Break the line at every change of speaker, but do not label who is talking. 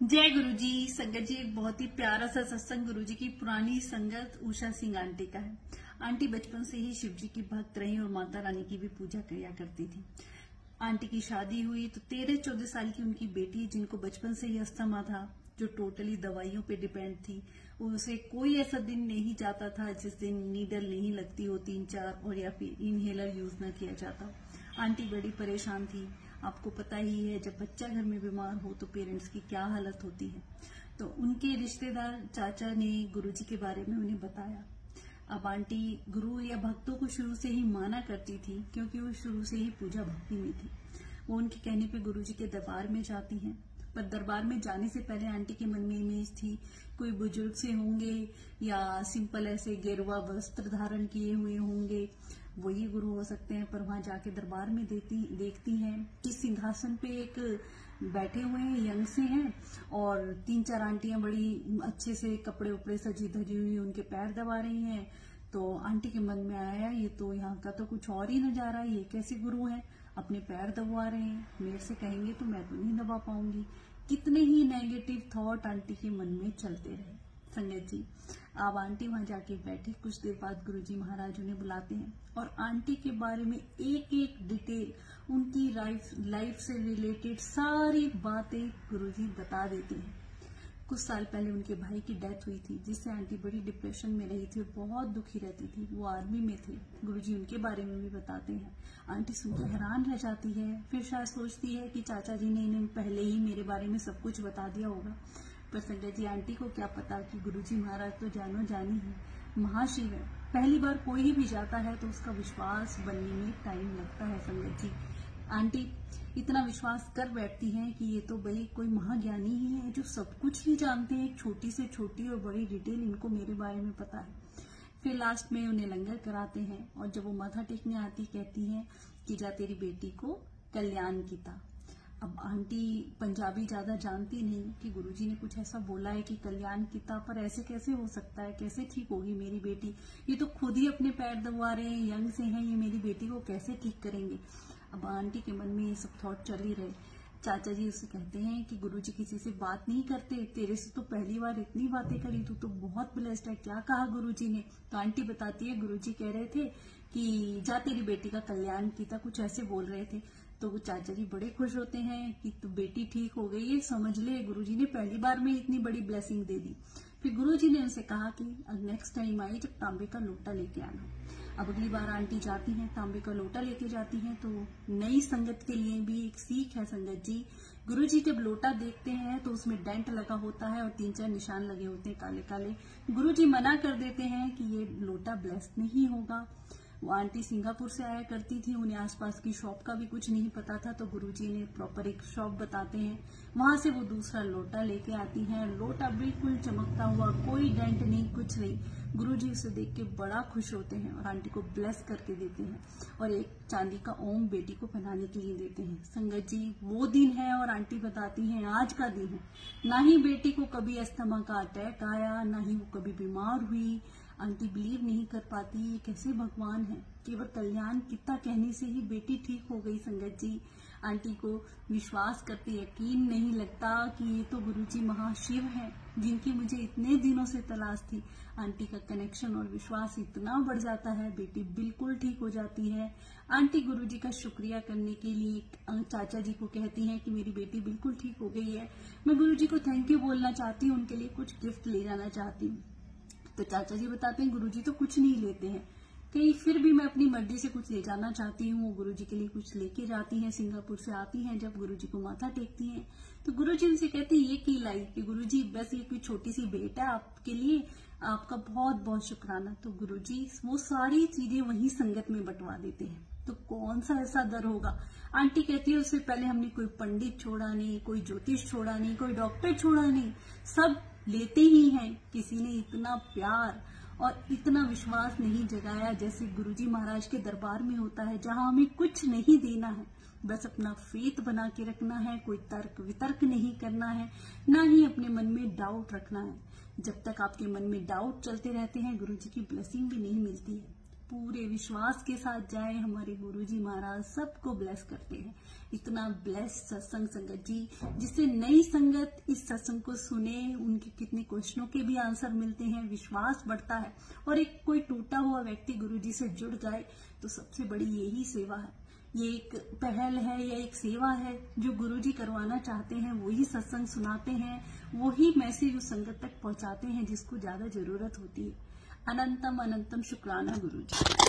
जय गुरु जी। संगत जी, एक बहुत ही प्यारा सा सत्संग गुरु जी की पुरानी संगत उषा सिंह आंटी का है। आंटी बचपन से ही शिव जी की भक्त रही और माता रानी की भी पूजा किया करती थी। आंटी की शादी हुई तो 13-14 साल की उनकी बेटी, जिनको बचपन से ही अस्थमा था, जो टोटली दवाइयों पे डिपेंड थी, उसे कोई ऐसा दिन नहीं जाता था जिस दिन नीडल नहीं लगती हो 3-4 और या फिर इनहेलर यूज न किया जाता। आंटी बड़ी परेशान थी। आपको पता ही है, जब बच्चा घर में बीमार हो तो पेरेंट्स की क्या हालत होती है। तो उनके रिश्तेदार चाचा ने गुरुजी के बारे में उन्हें बताया। अब आंटी गुरु या भक्तों को शुरू से ही माना करती थी, क्योंकि वो शुरू से ही पूजा भक्ति में थी। वो उनके कहने पे गुरुजी के दरबार में जाती हैं। पर दरबार में जाने से पहले आंटी के मन में इमेज थी, कोई बुजुर्ग से होंगे या सिंपल ऐसे गेरुआ वस्त्र धारण किए हुए होंगे, वही गुरु हो सकते हैं। पर वहां जाके दरबार में देखती हैं कि सिंहासन पे एक बैठे हुए हैं, यंग से हैं, और 3-4 आंटियां बड़ी अच्छे से कपड़े उपड़े सजी धजी हुई उनके पैर दबा रही हैं। तो आंटी के मन में आया, ये तो यहाँ का तो कुछ और ही नजारा है, ये कैसे गुरु है, अपने पैर दबवा रहे हैं, मेरे से कहेंगे तो मैं तो नहीं दबा पाऊंगी। कितने ही नेगेटिव थॉट आंटी के मन में चलते रहे। संगत जी, अब आंटी वहां जाके बैठी। कुछ देर बाद गुरुजी महाराज उन्हें बुलाते हैं और आंटी के बारे में एक एक डिटेल, उनकी लाइफ से रिलेटेड सारी बातें गुरुजी बता देते हैं। कुछ साल पहले उनके भाई की डेथ हुई थी, जिससे आंटी बड़ी डिप्रेशन में रही थी और बहुत दुखी रहती थी। वो आर्मी में थे। गुरुजी उनके बारे में भी बताते हैं। आंटी सुनकर हैरान रह जाती है। फिर शायद सोचती है कि चाचा जी ने इन्हें पहले ही मेरे बारे में सब कुछ बता दिया होगा। पर संगत जी, आंटी को क्या पता कि गुरुजी महाराज तो जानो जानी है, महाशिव है। पहली बार कोई भी जाता है तो उसका विश्वास बनने में टाइम लगता है। संगत जी, आंटी इतना विश्वास कर बैठती हैं कि ये तो भाई कोई महाज्ञानी ही है, जो सब कुछ ही जानते हैं। छोटी से छोटी और बड़ी डिटेल इनको मेरे बारे में पता है। फिर लास्ट में उन्हें लंगर कराते हैं और जब वो माथा टेकने आती, कहती हैं कि जा तेरी बेटी को कल्याण कीता। अब आंटी पंजाबी ज्यादा जानती नहीं कि गुरुजी ने कुछ ऐसा बोला है कि कल्याण कीता, पर ऐसे कैसे हो सकता है, कैसे ठीक होगी मेरी बेटी, ये तो खुद ही अपने पैर दबा रहे हैं, यंग से हैं, ये मेरी बेटी को कैसे ठीक करेंगे। अब आंटी के मन में ये सब थॉट चल ही रहे। चाचा जी उससे कहते हैं कि गुरुजी किसी से बात नहीं करते, तेरे से तो पहली बार इतनी बातें करी, तू तो बहुत ब्लेस्ड है, क्या कहा गुरुजी ने। तो आंटी बताती है, गुरुजी कह रहे थे कि जा तेरी बेटी का कल्याण कीता, कुछ ऐसे बोल रहे थे। तो वो चाचा जी बड़े खुश होते हैं कि तू बेटी ठीक हो गई है, समझ ले गुरुजी ने पहली बार में इतनी बड़ी ब्लेसिंग दे दी। फिर गुरुजी ने उनसे कहा कि नेक्स्ट टाइम आई जब तांबे का लोटा लेके आना। अब अगली बार आंटी जाती हैं, तांबे का लोटा लेके जाती हैं। तो नई संगत के लिए भी एक सीख है संगत जी। गुरुजी जब लोटा देखते हैं तो उसमें डेंट लगा होता है और 3-4 निशान लगे होते हैं काले काले। गुरुजी मना कर देते हैं कि ये लोटा ब्लेस्ड नहीं होगा। वो आंटी सिंगापुर से आया करती थी, उन्हें आसपास की शॉप का भी कुछ नहीं पता था। तो गुरुजी ने प्रॉपर एक शॉप बताते हैं, वहां से वो दूसरा लोटा लेके आती हैं। लोटा बिल्कुल चमकता हुआ, कोई डेंट नहीं, कुछ नहीं। गुरुजी उसे देख के बड़ा खुश होते हैं और आंटी को ब्लेस करके देते हैं और एक चांदी का ओम बेटी को पहनाने के लिए देते हैं। संगत जी, वो दिन है और आंटी बताती हैं आज का दिन है। ना ही बेटी को कभी अस्थमा का अटैक आया, ना ही वो कभी बीमार हुई। आंटी बिलीव नहीं कर पाती, ये कैसे भगवान है, केवल कल्याण कितना कहने से ही बेटी ठीक हो गई। संगत जी, आंटी को विश्वास करते यकीन नहीं लगता कि ये तो गुरुजी महाशिव हैं, जिनकी मुझे इतने दिनों से तलाश थी। आंटी का कनेक्शन और विश्वास इतना बढ़ जाता है, बेटी बिल्कुल ठीक हो जाती है। आंटी गुरुजी का शुक्रिया करने के लिए चाचा जी को कहती हैं कि मेरी बेटी बिल्कुल ठीक हो गई है, मैं गुरुजी को थैंक यू बोलना चाहती हूँ, उनके लिए कुछ गिफ्ट ले जाना चाहती हूँ। तो चाचा जी बताते हैं गुरुजी तो कुछ नहीं लेते हैं, कहीं फिर भी मैं अपनी मर्जी से कुछ ले जाना चाहती हूँ। गुरुजी के लिए कुछ लेके जाती हैं। सिंगापुर से आती हैं, जब गुरुजी को माथा टेकती हैं तो गुरुजी उनसे कहते हैं ये की लाई कि गुरुजी बस ये कोई छोटी सी भेंट है आपके लिए, आपका बहुत बहुत शुक्राना। तो गुरुजी वो सारी चीजें वही संगत में बंटवा देते हैं। तो कौन सा ऐसा दर होगा। आंटी कहती है उससे पहले हमने कोई पंडित छोड़ा नहीं, कोई ज्योतिष छोड़ा नहीं, कोई डॉक्टर छोड़ा नहीं, सब लेते ही हैं। किसी ने इतना प्यार और इतना विश्वास नहीं जगाया जैसे गुरुजी महाराज के दरबार में होता है, जहां हमें कुछ नहीं देना है, बस अपना फेथ बना के रखना है, कोई तर्क वितर्क नहीं करना है, ना ही अपने मन में डाउट रखना है। जब तक आपके मन में डाउट चलते रहते हैं, गुरुजी की ब्लेसिंग भी नहीं मिलती है। पूरे विश्वास के साथ जाएं। हमारे गुरुजी महाराज सबको ब्लेस करते हैं। इतना ब्लेस सत्संग संगत जी, जिससे नई संगत इस सत्संग को सुने, उनके कितने क्वेश्चनों के भी आंसर मिलते हैं, विश्वास बढ़ता है। और एक कोई टूटा हुआ व्यक्ति गुरुजी से जुड़ जाए तो सबसे बड़ी यही सेवा है। ये एक पहल है या एक सेवा है जो गुरुजी करवाना चाहते हैं। वही सत्संग सुनाते हैं, वही मैसेज उस संगत तक पहुंचाते हैं जिसको ज्यादा जरूरत होती है। अनंतम अनंतम शुक्राना गुरुजी।